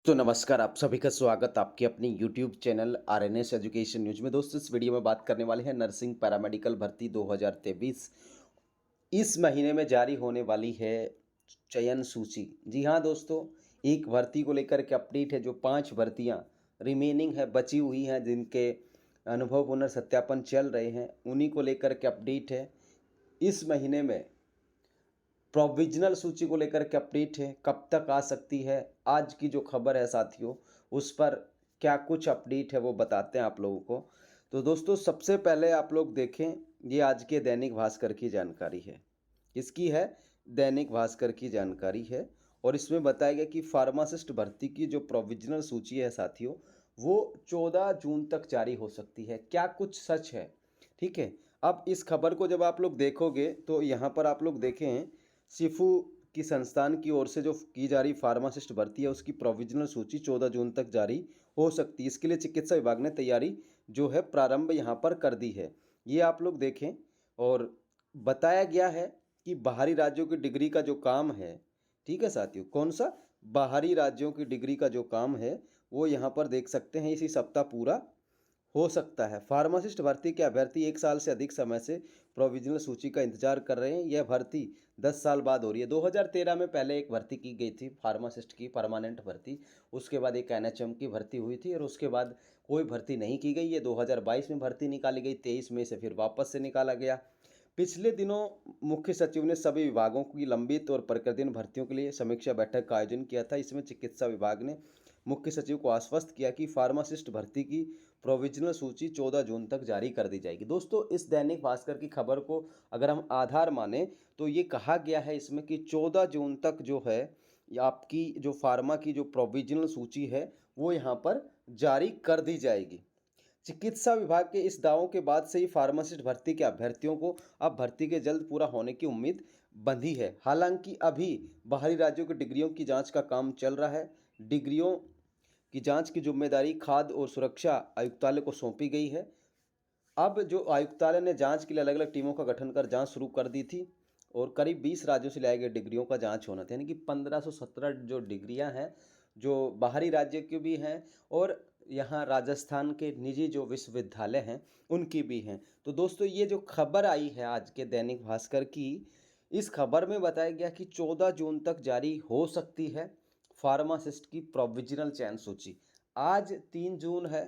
तो नमस्कार, आप सभी का स्वागत आपके अपनी YouTube channel RNS education news में। दोस्तों, इस वीडियो में बात करने वाले हैं नर्सिंग पैरामेडिकल भर्ती 2023। इस महीने में जारी होने वाली है चयन सूची। जी हाँ दोस्तों, एक भर्ती को लेकर के अपडेट है। जो 5 भर्तियां रिमेनिंग है, बची हुई हैं, जिनके अनुभव पुनर्सत्यापन चल रहे हैं, उन्हीं को लेकर के अपडेट है। इस महीने में प्रोविजनल सूची को लेकर के अपडेट है, कब तक आ सकती है। आज की जो खबर है साथियों, उस पर क्या कुछ अपडेट है वो बताते हैं आप लोगों को। तो दोस्तों, सबसे पहले आप लोग देखें, ये आज के दैनिक भास्कर की जानकारी है। किसकी है? दैनिक भास्कर की जानकारी है। और इसमें बताया गया कि फार्मासिस्ट भर्ती की जो प्रोविजनल सूची है साथियों, वो 14 जून तक जारी हो सकती है। क्या कुछ सच है? ठीक है। अब इस खबर को जब आप लोग देखोगे तो यहाँ पर आप लोग देखें, सिफू की संस्थान की ओर से जो की जा रही फार्मासिस्ट भर्ती है, उसकी प्रोविजनल सूची 14 जून तक जारी हो सकती है। इसके लिए चिकित्सा विभाग ने तैयारी जो है प्रारंभ यहाँ पर कर दी है। ये आप लोग देखें। और बताया गया है कि बाहरी राज्यों की डिग्री का जो काम है, ठीक है साथियों, कौन सा? बाहरी राज्यों की डिग्री का जो काम है वो यहाँ पर देख सकते हैं, इसी सप्ताह पूरा हो सकता है। फार्मासिस्ट भर्ती के अभ्यर्थी 1 साल से अधिक समय से प्रोविजनल सूची का इंतजार कर रहे हैं। यह भर्ती 10 साल बाद हो रही है। 2013 में पहले एक भर्ती की गई थी फार्मासिस्ट की, परमानेंट भर्ती। उसके बाद एक एनएचएम की भर्ती हुई थी और उसके बाद कोई भर्ती नहीं की गई। ये 2022 में भर्ती निकाली गई, 23 मई से फिर वापस से निकाला गया। पिछले दिनों मुख्य सचिव ने सभी विभागों की लंबित और प्रकृतिन भर्तियों के लिए समीक्षा बैठक का आयोजन किया था। इसमें चिकित्सा विभाग ने मुख्य सचिव को आश्वस्त किया कि फार्मासिस्ट भर्ती की प्रोविजनल सूची 14 जून तक जारी कर दी जाएगी। दोस्तों, इस दैनिक भास्कर की खबर को अगर हम आधार माने तो ये कहा गया है इसमें कि 14 जून तक जो है, आपकी जो फार्मा की जो प्रोविजनल सूची है वो यहाँ पर जारी कर दी जाएगी। चिकित्सा विभाग के इस दावों के बाद से ही फार्मासिस्ट भर्ती के अभ्यर्थियों को अब भर्ती के जल्द पूरा होने की उम्मीद बंधी है। हालांकि अभी बाहरी राज्यों की डिग्रियों की जांच का काम चल रहा है। डिग्रियों की जांच की जिम्मेदारी खाद्य और सुरक्षा आयुक्तालय को सौंपी गई है। अब जो आयुक्तालय ने जांच के लिए अलग अलग टीमों का गठन कर जांच शुरू कर दी थी और करीब 20 राज्यों से लाए गए डिग्रियों का जांच होना था। यानी कि 1517 जो डिग्रियां हैं, जो बाहरी राज्य की भी हैं और यहाँ राजस्थान के निजी जो विश्वविद्यालय हैं उनकी भी हैं। तो दोस्तों, ये जो खबर आई है आज के दैनिक भास्कर की, इस खबर में बताया गया कि 14 जून तक जारी हो सकती है फार्मासिस्ट की प्रोविजनल चयन सूची। आज 3 जून है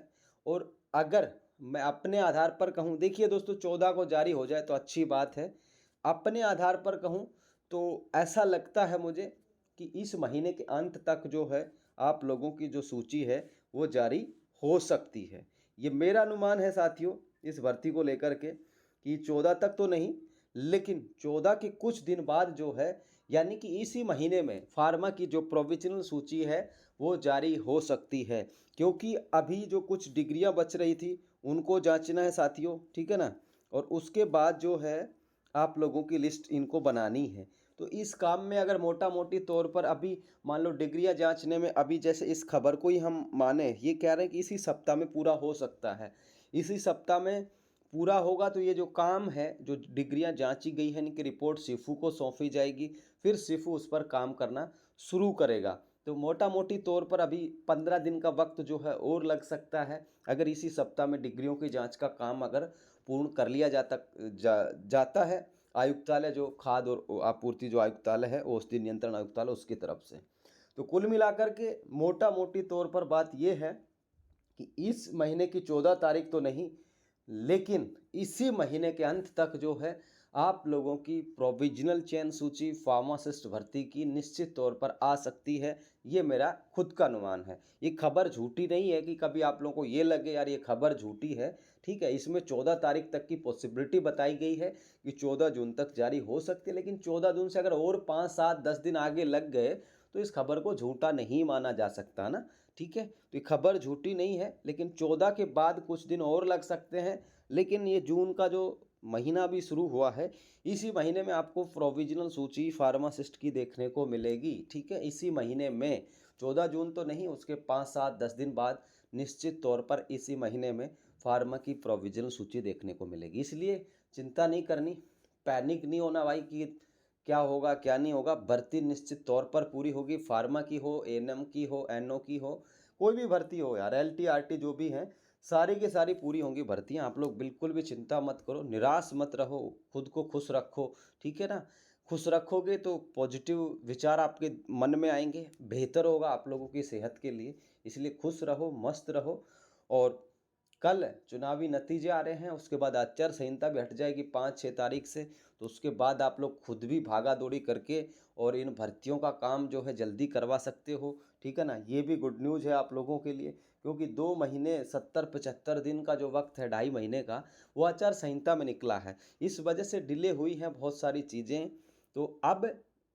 और अगर मैं अपने आधार पर कहूँ, देखिए दोस्तों, 14 को जारी हो जाए तो अच्छी बात है। अपने आधार पर कहूँ तो ऐसा लगता है मुझे कि इस महीने के अंत तक जो है, आप लोगों की जो सूची है वो जारी हो सकती है। ये मेरा अनुमान है साथियों, इस भर्ती को लेकर के कि 14 तक तो नहीं, लेकिन 14 के कुछ दिन बाद जो है, यानी कि इसी महीने में फार्मा की जो प्रोविजनल सूची है वो जारी हो सकती है। क्योंकि अभी जो कुछ डिग्रियां बच रही थी उनको जांचना है साथियों, ठीक है ना। और उसके बाद जो है, आप लोगों की लिस्ट इनको बनानी है। तो इस काम में अगर मोटा मोटी तौर पर अभी मान लो डिग्रियां जांचने में, अभी जैसे इस खबर को ही हम माने, ये कह रहे हैं कि इसी सप्ताह में पूरा हो सकता है। इसी सप्ताह में पूरा होगा तो ये जो काम है, जो डिग्रियां जांची गई है, इनकी रिपोर्ट सिफू को सौंपी जाएगी। फिर सिफू उस पर काम करना शुरू करेगा। तो मोटा मोटी तौर पर अभी 15 दिन का वक्त जो है और लग सकता है, अगर इसी सप्ताह में डिग्रियों की जांच का काम अगर पूर्ण कर लिया जाता है आयुक्तालय, जो खाद्य और आपूर्ति जो आयुक्तालय है, औषधि नियंत्रण आयुक्तालय, उसकी तरफ से। तो कुल मिलाकर के मोटा मोटी तौर पर बात यह है कि इस महीने की 14 तारीख तो नहीं, लेकिन इसी महीने के अंत तक जो है, आप लोगों की प्रोविजनल चयन सूची फार्मासिस्ट भर्ती की निश्चित तौर पर आ सकती है। ये मेरा खुद का अनुमान है। ये खबर झूठी नहीं है कि कभी आप लोगों को ये लगे यार ये खबर झूठी है, ठीक है। इसमें 14 तारीख तक की पॉसिबिलिटी बताई गई है कि 14 जून तक जारी हो सकती है। लेकिन 14 जून से अगर और 5 7 10 दिन आगे लग गए तो इस खबर को झूठा नहीं माना जा सकता ना, ठीक है। तो ये खबर झूठी नहीं है, लेकिन 14 के बाद कुछ दिन और लग सकते हैं। लेकिन ये जून का जो महीना भी शुरू हुआ है, इसी महीने में आपको प्रोविजनल सूची फार्मासिस्ट की देखने को मिलेगी, ठीक है। इसी महीने में 14 जून तो नहीं, उसके 5 7 10 दिन बाद निश्चित तौर पर इसी महीने में फार्मा की प्रोविजनल सूची देखने को मिलेगी। इसलिए चिंता नहीं करनी, पैनिक नहीं होना भाई कि क्या होगा क्या नहीं होगा, भर्ती निश्चित तौर पर पूरी होगी। फार्मा की हो, एएनएम की हो, एनओ की हो, कोई भी भर्ती हो यार, एलटी आरटी जो भी हैं, सारी की सारी पूरी होंगी भर्तियां। आप लोग बिल्कुल भी चिंता मत करो, निराश मत रहो, खुद को खुश रखो, ठीक है ना। खुश रखोगे तो पॉजिटिव विचार आपके मन में आएंगे, बेहतर होगा आप लोगों की सेहत के लिए। इसलिए खुश रहो, मस्त रहो। और कल चुनावी नतीजे आ रहे हैं, उसके बाद आचार संहिता भी हट जाएगी 5-6 तारीख से। तो उसके बाद आप लोग खुद भी भागा दौड़ी करके और इन भर्तियों का काम जो है जल्दी करवा सकते हो, ठीक है ना। ये भी गुड न्यूज़ है आप लोगों के लिए, क्योंकि 2 महीने 70-75 दिन का जो वक्त है, 2.5 महीने का, वो आचार संहिता में निकला है। इस वजह से डिले हुई हैं बहुत सारी चीज़ें। तो अब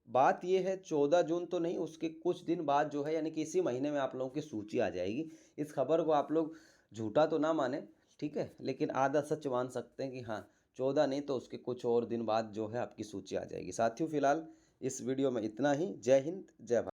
बात ये है, 14 जून तो नहीं, उसके कुछ दिन बाद जो है, यानी कि इसी महीने में आप लोगों की सूची आ जाएगी। इस खबर को आप लोग झूठा तो ना माने, ठीक है, लेकिन आधा सच मान सकते हैं कि हाँ, 14 नहीं तो उसके कुछ और दिन बाद जो है आपकी सूची आ जाएगी। साथियों, फिलहाल इस वीडियो में इतना ही। जय हिंद, जय भारत।